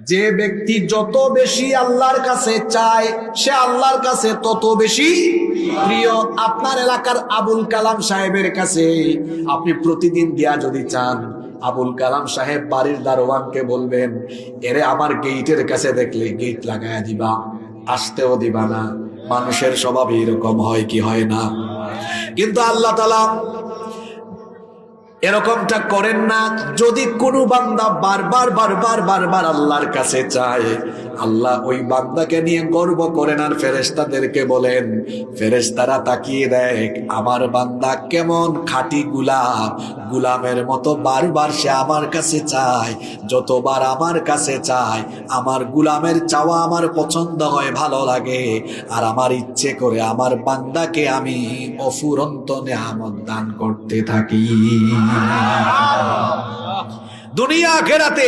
যে ব্যক্তি যত বেশি আল্লাহর কাছে চায় সে আল্লাহর কাছে তত বেশি প্রিয়। আপনার এলাকার আবুল কালাম সাহেবের কাছে আপনি প্রতিদিন দিয়া যদি চান, আবুল কালাম সাহেব বাড়ির দারোয়ানকে বলবেন, এরে আমার গেইটের কাছে দেখলে গেট লাগায়া দিবা, আসতেও দিবা না। মানুষের স্বভাব এরকম হয় কি হয় না? কিন্তু আল্লাহ তাআলা এরকমটা করেন না। যদি কোনো বান্দা বারবার বারবার বারবার আল্লাহর কাছে চায়, আল্লাহ ওই বান্দাকে নিয়ে গর্ব করেন আর ফেরেশতাদেরকে বলেন, ফেরেশতারা তাকিয়ে দেখ আমার বান্দা কেমন খাঁটি গোলাম, গোলামের মতো বারবার সে আমার কাছে চায়। যতবার আমার কাছে চায় আমার গোলামের চাওয়া আমার পছন্দ হয়, ভালো লাগে, আর আমার ইচ্ছে করে আমার বান্দাকে আমি অফুরন্ত নেয়ামত দান করতে থাকি। দুনিয়া আখিরাতে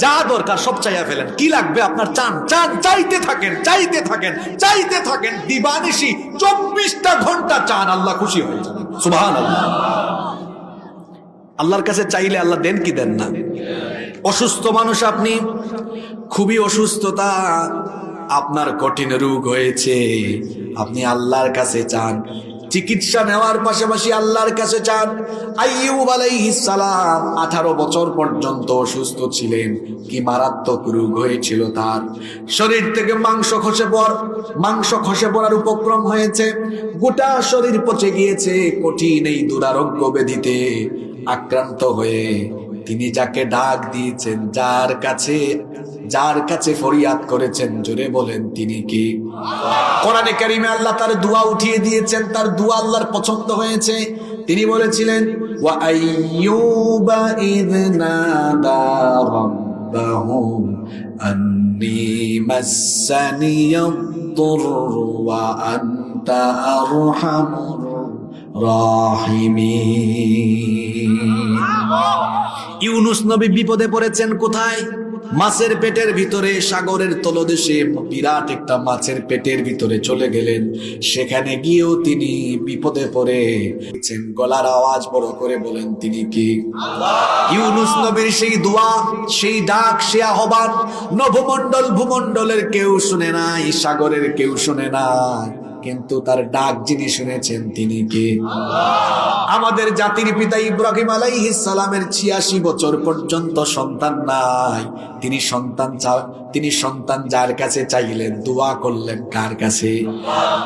যা দরকার সব চাইয়া ফেলেন, কি লাগবে আপনার চান চান, চাইতে থাকেন চাইতে থাকেন চাইতে থাকেন, দিবানিশি 24টা ঘন্টা চান, আল্লাহ খুশি হয়ে যাবেন। সুবহানাল্লাহ। আল্লাহর কাছে চাইলে আল্লাহ দেন কি দেন না? অসুস্থ মানুষ, আপনি খুবই অসুস্থতা, আপনার কঠিন রোগ হয়েছে, আপনি আল্লাহর কাছে চান, চিকিৎসা নেওয়ার পাশাপাশি আল্লাহর কাছে চান। আইয়ুব আলাইহিস সালাম 18 বছর পর্যন্ত অসুস্থ ছিলেন। কি মারাত্মক রোগ হয়েছিল তার, শরীর থেকে মাংস খসে পড়ার উপক্রম হয়েছে, গোটা শরীর পচে গিয়েছে। কঠিন এই দুরারোগ্য ব্যাধিতে আক্রান্ত হয়ে তিনি যাকে ডাক দিয়েছেন, যার কাছে ফরিয়াদ করেছেন, জোরে বলেন তিনি কি? কোরআনে কারিমে আল্লাহ তার দোয়া উঠিয়ে দিয়েছেন, তার দোয়া আল্লাহর পছন্দ হয়েছে। তিনি বলেছিলেন, ওয়া আইয়ুবা ইয নাদা রাব্বাহু আন্নী মাসসানিয়াদ-দুররু ওয়া আনতা আরহামুর রাহিমিন। ইউনুস নবী বিপদে পড়েছেন কোথায়? মাছের পেটের ভিতরে, সাগরের তলদেশে বিরাট একটা মাছের পেটের ভিতরে চলে গেলেন। সেখানে গিয়েও তিনি বিপদে পড়ে গলার আওয়াজ বড় করে বলেন তিনি কি? ইউনুস নবীর সেই দোয়া, সেই ডাক, সে আহ্বান নভমণ্ডল ভূমণ্ডলের কেউ শুনে নাই, সাগরের কেউ শুনে নাই, কিন্তু তার ডাক যিনি শুনেছেন তিনি কে? আমাদের জাতির পিতা ইব্রাহিম আলাইহিস সালামের 86 বছর পর্যন্ত সন্তান নাই। তিনি সন্তান যার কাছে চাইলেন, দোয়া করলেন কার কাছে?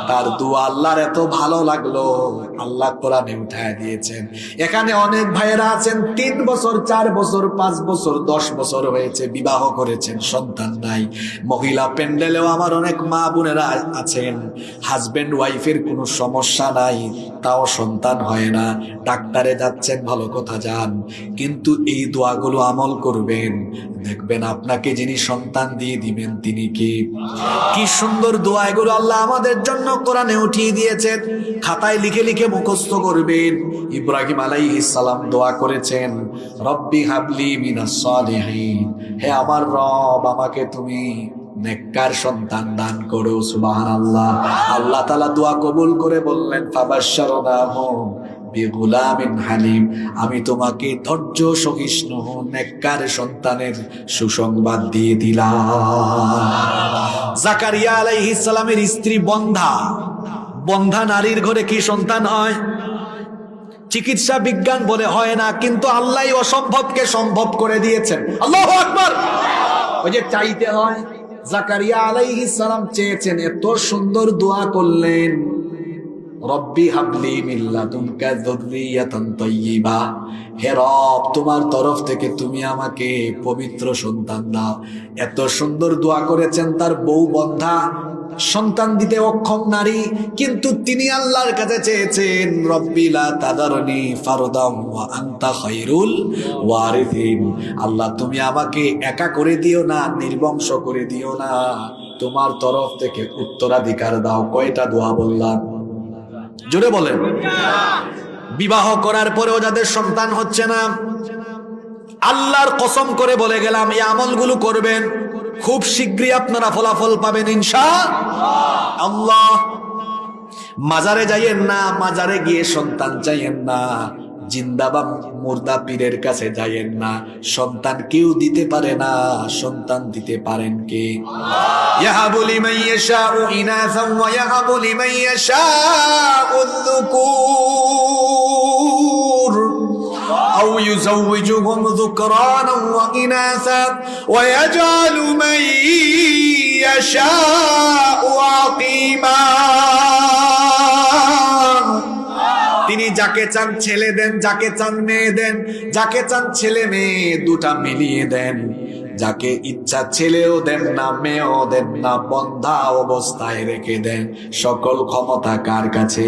তার দোয়া আল্লাহর এত ভালো লাগলো, আল্লাহ কোরআনে উঠায় দিয়েছেন। এখানে অনেক ভাইয়েরা আছেন 3 বছর 4 বছর 5 বছর 10 বছর হয়েছে, বিবাহ করেছেন, সন্তান নাই। মহিলা প্যান্ডেলেও আমার অনেক মা বোনেরা আছেন, হাজবেন্ড ওয়াইফের কোনো সমস্যা নাই, তাও সন্তান হয় না। ডাক্তারে যাচ্ছেন, ভালো কথা, যান, কিন্তু এই দোয়াগুলো আমল করবেন, দেখবেন আপনাকে যিনি সন্তান দিয়ে দিবেন তিনি কি? কি সুন্দর দোয়া এগুলো আল্লাহ আমাদের জন্য কোরআনে উঠিয়ে দিয়েছেন। খাতায় লিখে লিখে মুখস্থ করবেন। ইব্রাহিম আলাইহিস সালাম দোয়া করেছেন, রব্বি হাবলি মিনাস সালিহিন, হে আমার রব আমাকে তুমি নেককার সন্তান দান করো। সুবহানাল্লাহ। আল্লাহ তাআলা দোয়া কবুল করে বললেন, ফাবাশশারনাহু বিগুলামিন হালিম, আমি তোমাকে ধৈর্য সহিষ্ণু নেককার সন্তানের সুসংবাদ দিয়ে দিলাম। জাকারিয়া আলাইহিস সালামের স্ত্রী বন্ধা নারীর ঘরে কি সন্তান হয়? চিকিৎসা বিজ্ঞান বলে হয় না, কিন্তু আল্লাহ অসম্ভবকে সম্ভব করে দিয়েছেন। আল্লাহু আকবার। ওই যে চাইতে হয়, জাকারিয়া আলাইহিস সালাম চেয়েছেন, এত সুন্দর দোয়া করলেন, রব্বি হাবলি মিন লাদুনকা যুররিয়াতান তাইয়্যিবা, হে রব তোমার তরফ থেকে তুমি আমাকে পবিত্র সন্তান দাও। এত সুন্দর দোয়া করেছেন। তার বউ বন্ধা, সন্তান দিতে অক্ষম নারী, কিন্তু তিনি আল্লাহর কাছে চেয়েছেন, রব্বি লা তাদারনি ফারদাম ওয়া আনতা খায়রুল ওয়ারিসিন, আল্লাহ তুমি আমাকে একা করে দিও না, নির্বংশ করে দিও না, তোমার তরফ থেকে উত্তরাধিকার দাও। কয়টা দোয়া বললাম? জোরে বলেন। বিবাহ করার পরেও যাদের সন্তান হচ্ছে না, আল্লাহর কসম করে বলে গেলাম, এই আমলগুলো করবেন, খুব শীঘ্রই আপনারা ফলাফল পাবেন ইনশাআল্লাহ। মাজারে যাইয়েন না, মাজারে গিয়ে সন্তান চাইয়েন না, জিন্দাবা মুর্দা পীরের কাছে যাইয়েন না। সন্তান কেউ দিতে পারে না, সন্তান দিতে পারেন কে? ইয়াহাবু লিমান ইয়াশাউ ইনাসান ওয়া ইয়াহাবু লিমান ইয়াশাউ যুকুর আও ইউযাওয়িজুহুম যুকরানান ওয়া ইনাসা ওয়া ইয়াজআলু মান ইয়াশাউ আকিমা। তিনি যাকে চান ছেলে দেন, যাকে চান মেয়ে দেন, যাকে চান ছেলে মেয়ে দুটা মিলিয়ে দেন, যাকে ইচ্ছা ছেলেও দেন না মেয়েও দেন না, বন্ধা অবস্থায় রেখে দেন। সকল ক্ষমতা কার কাছে?